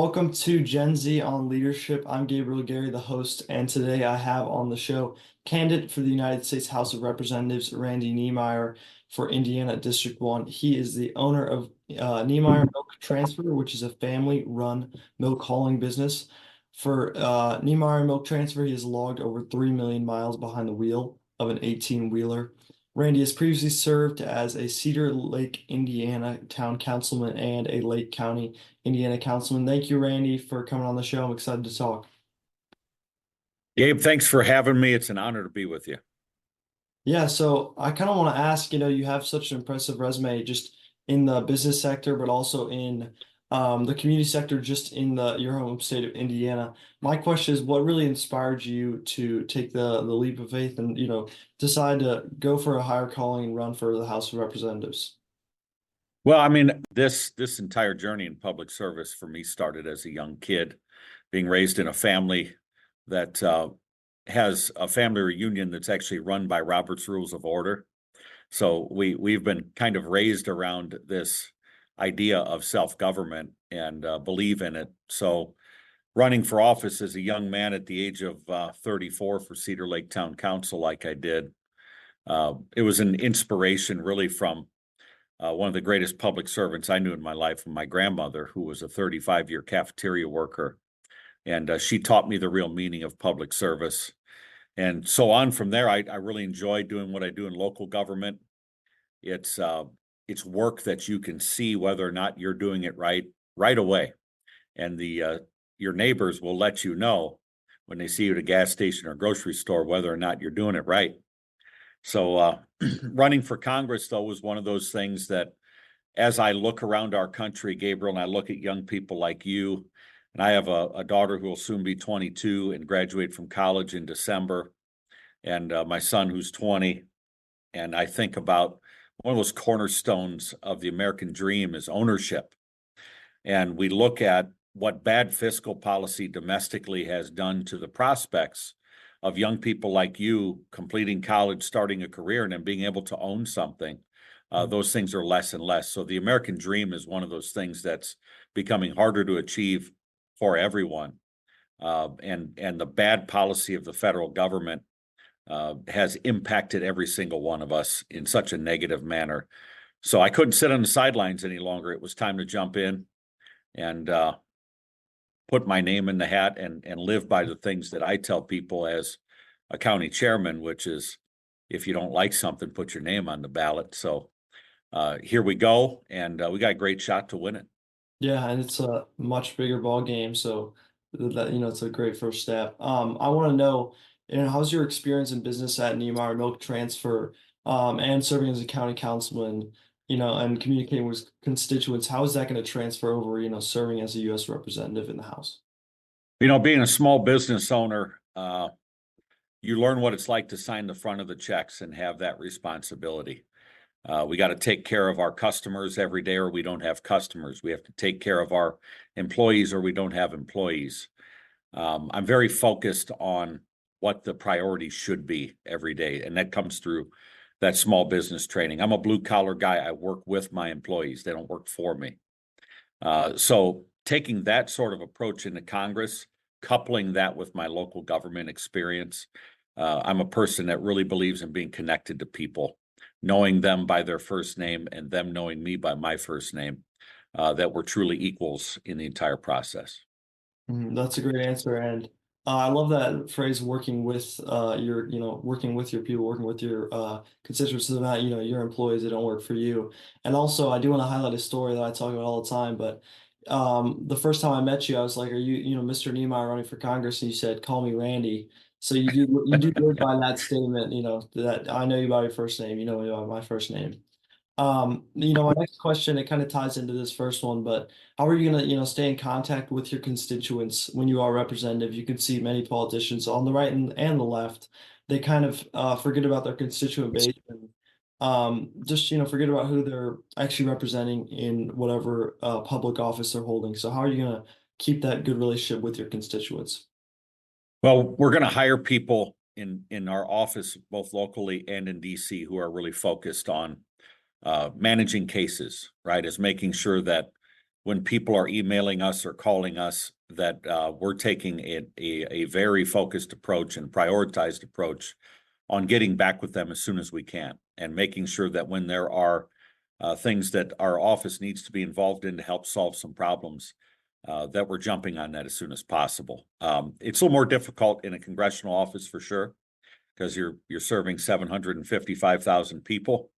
Welcome to Gen Z on Leadership. I'm Gabriel Gary, the host, and today I have on the show candidate for the United States House of Representatives, Randy Niemeyer for Indiana District 1. He is the owner of Niemeyer Milk Transfer, which is a family-run milk hauling business. For Niemeyer Milk Transfer, he has logged over 3 million miles behind the wheel of an 18-wheeler. Randy has previously served as a Cedar Lake, Indiana town councilman and a Lake County, Indiana councilman. Thank you, Randy, for coming on the show. I'm excited to talk. Gabe, thanks for having me. It's an honor to be with you. Yeah, so I kind of want to ask, you have such an impressive resume just in the business sector, but also in the community sector, just in your home state of Indiana. My question is, what really inspired you to take the leap of faith and, decide to go for a higher calling and run for the House of Representatives? Well, I mean, this entire journey in public service for me started as a young kid, being raised in a family that has a family reunion that's actually run by Robert's Rules of Order. So we've been kind of raised around this idea of self-government and believe in it. So running for office as a young man at the age of 34 for Cedar Lake Town Council, like I did, it was an inspiration really from one of the greatest public servants I knew in my life, from my grandmother, who was a 35-year cafeteria worker. And she taught me the real meaning of public service. And so on from there, I really enjoy doing what I do in local government. It's work that you can see whether or not you're doing it right away. And your neighbors will let you know when they see you at a gas station or grocery store whether or not you're doing it right. So running for Congress, though, was one of those things that as I look around our country, Gabriel, and I look at young people like you, and I have a daughter who will soon be 22 and graduate from college in December, and my son who's 20, and I think about one of those cornerstones of the American dream is ownership. And we look at what bad fiscal policy domestically has done to the prospects of young people like you completing college, starting a career, and then being able to own something. Those things are less and less. So the American dream is one of those things that's becoming harder to achieve for everyone. And the bad policy of the federal government has impacted every single one of us in such a negative manner. So I couldn't sit on the sidelines any longer. It was time to jump in and put my name in the hat and live by the things that I tell people as a county chairman, which is, if you don't like something, put your name on the ballot. So here we go, and we got a great shot to win it. Yeah, and it's a much bigger ball game, so that it's a great first step. I want to know, how's your experience in business at Niemeyer Milk Transfer, and serving as a county councilman, and communicating with constituents? How is that going to transfer over, serving as a U.S. representative in the House? Being a small business owner, you learn what it's like to sign the front of the checks and have that responsibility. We got to take care of our customers every day, or we don't have customers. We have to take care of our employees, or we don't have employees. I'm very focused on what the priorities should be every day, and that comes through that small business training. I'm a blue collar guy. I work with my employees. They don't work for me. So taking that sort of approach into Congress, coupling that with my local government experience, I'm a person that really believes in being connected to people, knowing them by their first name and them knowing me by my first name, that we're truly equals in the entire process. That's a great answer, and I love that phrase, working with working with your people, working with your constituents, so they're not, your employees, they don't work for you. And also, I do want to highlight a story that I talk about all the time, but the first time I met you, I was like, "Are you, Mr. Niemeyer running for Congress?" And you said, "Call me Randy." So you do live by that statement, that I know you by your first name, you know me by my first name. My next question, it kind of ties into this first one, but how are you gonna, stay in contact with your constituents when you are representative? You can see many politicians on the right and the left, they kind of forget about their constituent base and just, forget about who they're actually representing in whatever public office they're holding. So how are you gonna keep that good relationship with your constituents? Well, we're going to hire people in our office, both locally and in DC, who are really focused on managing cases, right? Is making sure that when people are emailing us or calling us that we're taking a very focused approach and prioritized approach on getting back with them as soon as we can, and making sure that when there are things that our office needs to be involved in to help solve some problems, that we're jumping on that as soon as possible. It's a little more difficult in a congressional office for sure, because you're serving 755,000 people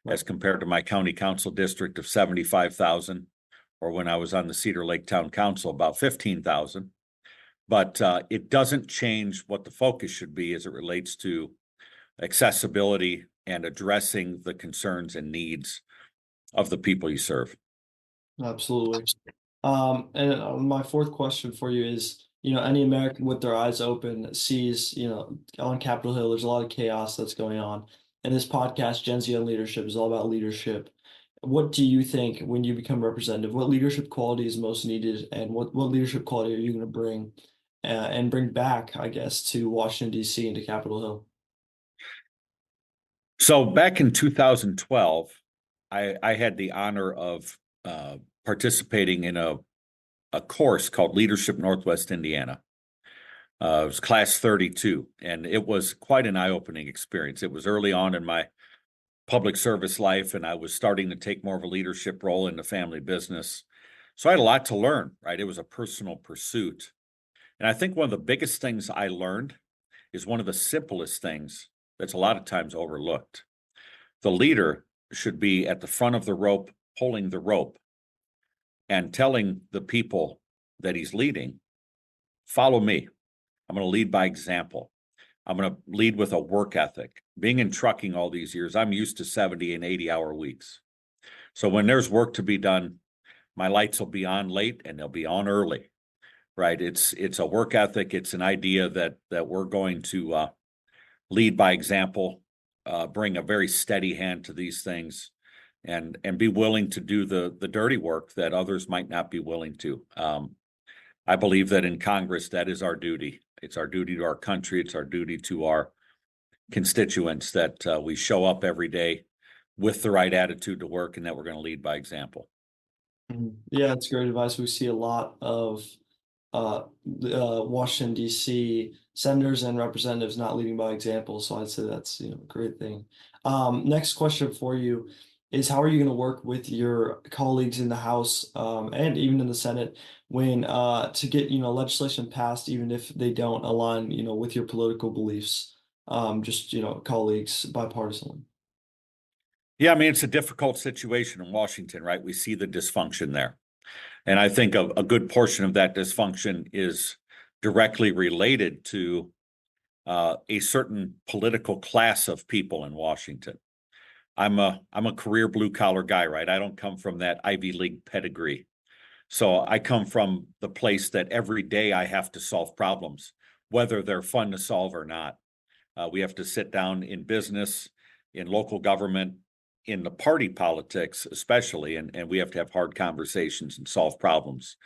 as compared to my county council district of 75,000, or when I was on the Cedar Lake Town Council, about 15,000. But it doesn't change what the focus should be as it relates to accessibility and addressing the concerns and needs of the people you serve. Absolutely. And my fourth question for you is, any American with their eyes open sees, on Capitol Hill, there's a lot of chaos that's going on. And this podcast, Gen Z on Leadership, is all about leadership. What do you think when you become representative? What leadership quality is most needed, and what leadership quality are you going to bring and bring back, I guess, to Washington, D.C. and to Capitol Hill? So back in 2012, I had the honor of participating in a course called Leadership Northwest Indiana. It was class 32, and it was quite an eye-opening experience. It was early on in my public service life, and I was starting to take more of a leadership role in the family business. So I had a lot to learn, right? It was a personal pursuit. And I think one of the biggest things I learned is one of the simplest things that's a lot of times overlooked. The leader should be at the front of the rope, pulling the rope, and telling the people that he's leading, follow me. I'm going to lead by example. I'm going to lead with a work ethic. Being in trucking all these years, I'm used to 70 and 80-hour weeks. So when there's work to be done, my lights will be on late and they'll be on early, right? It's a work ethic. It's an idea that we're going to lead by example, bring a very steady hand to these things, and be willing to do the dirty work that others might not be willing to. I believe that in Congress, that is our duty. It's our duty to our country. It's our duty to our constituents that we show up every day with the right attitude to work, and that we're going to lead by example. Yeah, it's great advice. We see a lot of Washington, D.C. senators and representatives not leading by example. So I'd say that's a great thing. Next question for you is, how are you going to work with your colleagues in the House and even in the Senate when to get legislation passed, even if they don't align with your political beliefs? Just colleagues bipartisan. Yeah, I mean, it's a difficult situation in Washington, right? We see the dysfunction there. And I think a good portion of that dysfunction is directly related to a certain political class of people in Washington. I'm a career blue collar guy, right? I don't come from that Ivy League pedigree. So I come from the place that every day I have to solve problems, whether they're fun to solve or not. We have to sit down in business, in local government, in the party politics, especially, and we have to have hard conversations and solve problems.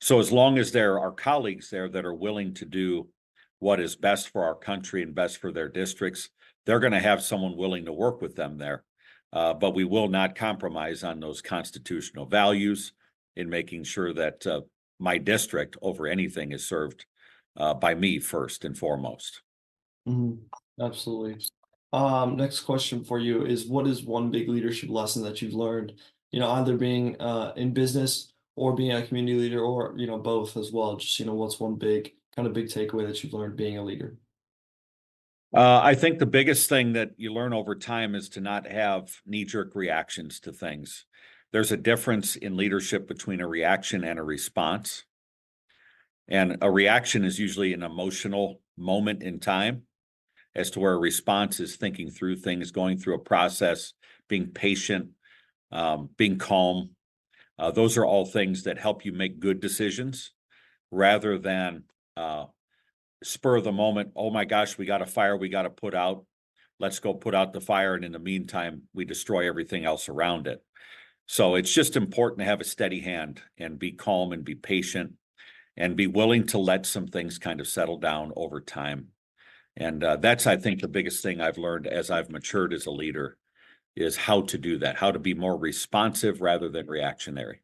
So as long as there are colleagues there that are willing to do what is best for our country and best for their districts, they're going to have someone willing to work with them there. But we will not compromise on those constitutional values in making sure that my district over anything is served by me first and foremost. Absolutely. Next question for you is, what is one big leadership lesson that you've learned, either being in business or being a community leader, or, both as well? Just, what's one big takeaway that you've learned being a leader? I think the biggest thing that you learn over time is to not have knee-jerk reactions to things. There's a difference in leadership between a reaction and a response. And a reaction is usually an emotional moment in time, as to where a response is thinking through things, going through a process, being patient, being calm. Those are all things that help you make good decisions rather than spur of the moment. Oh my gosh, we got a fire we got to put out. Let's go put out the fire. And in the meantime, we destroy everything else around it. So it's just important to have a steady hand and be calm and be patient and be willing to let some things kind of settle down over time. And that's, I think, the biggest thing I've learned as I've matured as a leader is how to do that, how to be more responsive rather than reactionary.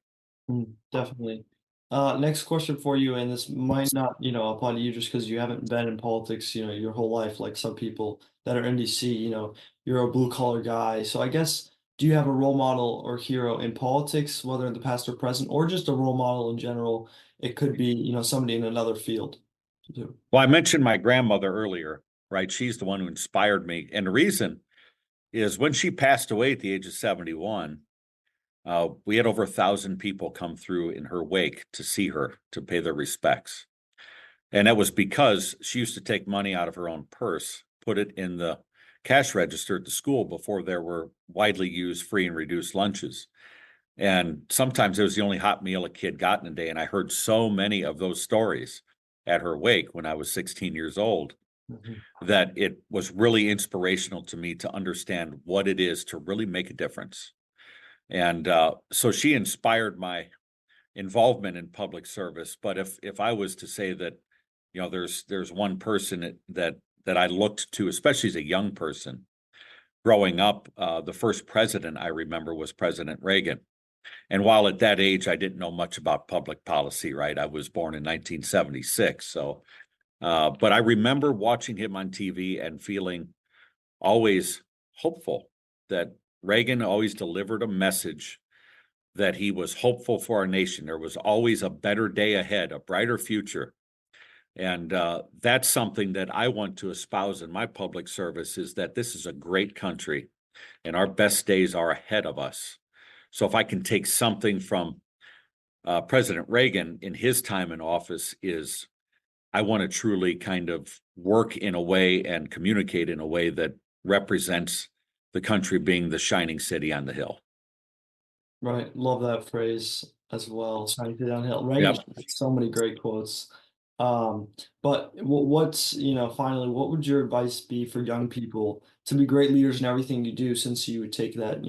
Definitely. Next question for you, and this might not, apply to you just because you haven't been in politics, your whole life, like some people that are in DC, you're a blue collar guy. So I guess, do you have a role model or hero in politics, whether in the past or present, or just a role model in general? It could be, somebody in another field too. Well, I mentioned my grandmother earlier, right? She's the one who inspired me. And the reason is when she passed away at the age of 71, we had over 1,000 people come through in her wake to see her, to pay their respects. And that was because she used to take money out of her own purse, put it in the cash register at the school before there were widely used free and reduced lunches. And sometimes it was the only hot meal a kid got in a day. And I heard so many of those stories at her wake when I was 16 years old Mhm. that it was really inspirational to me to understand what it is to really make a difference. And so she inspired my involvement in public service. But if I was to say that, there's one person that I looked to, especially as a young person growing up, the first president I remember was President Reagan. And while at that age I didn't know much about public policy, right? I was born in 1976, so but I remember watching him on TV and feeling always hopeful that Reagan always delivered a message that he was hopeful for our nation. There was always a better day ahead, a brighter future. And that's something that I want to espouse in my public service, is that this is a great country and our best days are ahead of us. So if I can take something from President Reagan in his time in office, is I want to truly kind of work in a way and communicate in a way that represents the country being the shining city on the hill. Right. Love that phrase as well. Trying to downhill. Reagan Yep. had so many great quotes. Um, but what's, finally, what would your advice be for young people to be great leaders in everything you do, since you would take that,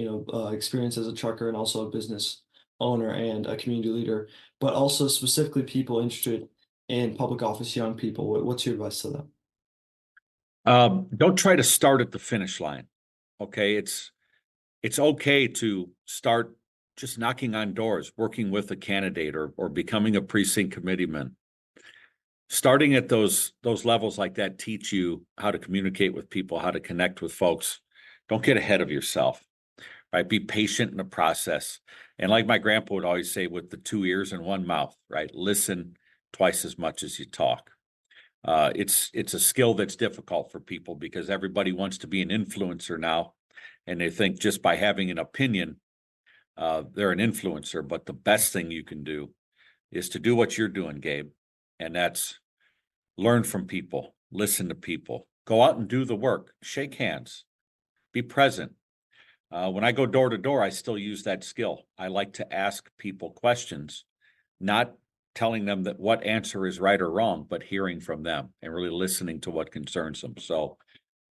experience as a trucker and also a business owner and a community leader, but also specifically people interested in public office, young people, what's your advice to them? Don't try to start at the finish line. Okay, it's okay to start just knocking on doors, working with a candidate, or becoming a precinct committeeman. Starting at those levels like that teach you how to communicate with people, how to connect with folks. Don't get ahead of yourself, right? Be patient in the process. And like my grandpa would always say, with the 2 ears and 1 mouth, right? Listen twice as much as you talk. It's a skill that's difficult for people because everybody wants to be an influencer now, and they think just by having an opinion, they're an influencer. But the best thing you can do is to do what you're doing, Gabe, and that's learn from people, listen to people, go out and do the work, shake hands, be present. When I go door to door, I still use that skill. I like to ask people questions, not telling them that what answer is right or wrong, but hearing from them and really listening to what concerns them. So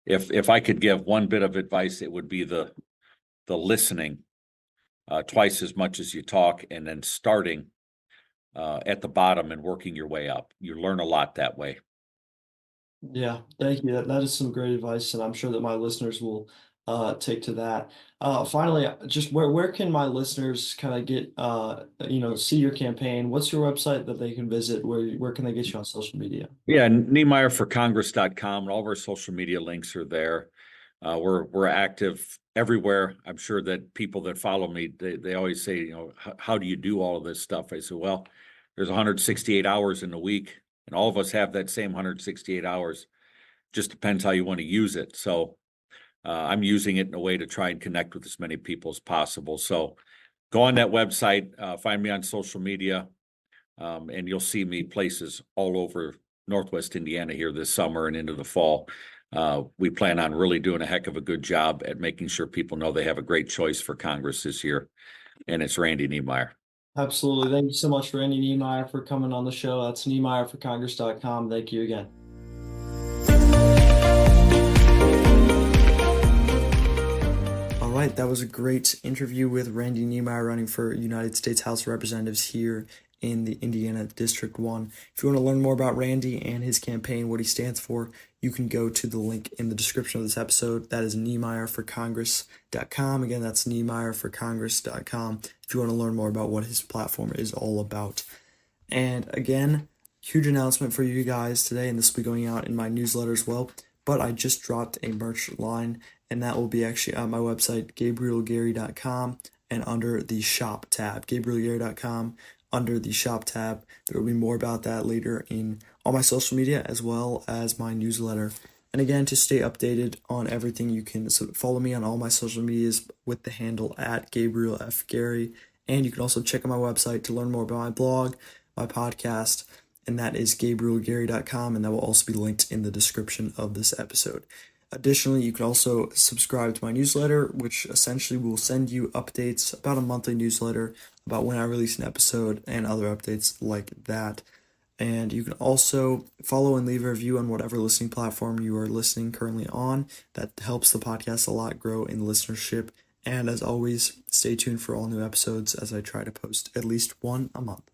if I could give one bit of advice, it would be the listening twice as much as you talk, and then starting at the bottom and working your way up. You learn a lot that way. Yeah, thank you. That is some great advice, and I'm sure that my listeners will take to that. Finally, just where can my listeners kind of get see your campaign? What's your website that they can visit? Where can they get you on social media? Yeah, NiemeyerForCongress.com, and all of our social media links are there. We're active everywhere. I'm sure that people that follow me, they always say, how do you do all of this stuff? I say, well, there's 168 hours in a week, and all of us have that same 168 hours. Just depends how you want to use it. So I'm using it in a way to try and connect with as many people as possible. So go on that website, find me on social media, and you'll see me places all over Northwest Indiana here this summer and into the fall. We plan on really doing a heck of a good job at making sure people know they have a great choice for Congress this year, and it's Randy Niemeyer. Absolutely. Thank you so much for Randy Niemeyer for coming on the show. That's NiemeyerForCongress.com. Thank you again. All right, that was a great interview with Randy Niemeyer, running for United States House of Representatives here in the Indiana District 1. If you want to learn more about Randy and his campaign, what he stands for, you can go to the link in the description of this episode. That is NiemeyerForCongress.com. Again, that's NiemeyerForCongress.com if you want to learn more about what his platform is all about. And again, huge announcement for you guys today, and this will be going out in my newsletter as well. But I just dropped a merch line, and that will be actually on my website, GabrielGary.com, and under the shop tab, GabrielGary.com, under the shop tab. There will be more about that later in all my social media as well as my newsletter. And again, to stay updated on everything, you can follow me on all my social medias with the handle at Gabriel F. Gary. And you can also check out my website to learn more about my blog, my podcast, and that is GabrielGary.com, and that will also be linked in the description of this episode. Additionally, you can also subscribe to my newsletter, which essentially will send you updates, about a monthly newsletter about when I release an episode and other updates like that. And you can also follow and leave a review on whatever listening platform you are listening currently on. That helps the podcast a lot grow in listenership. And as always, stay tuned for all new episodes as I try to post at least one a month.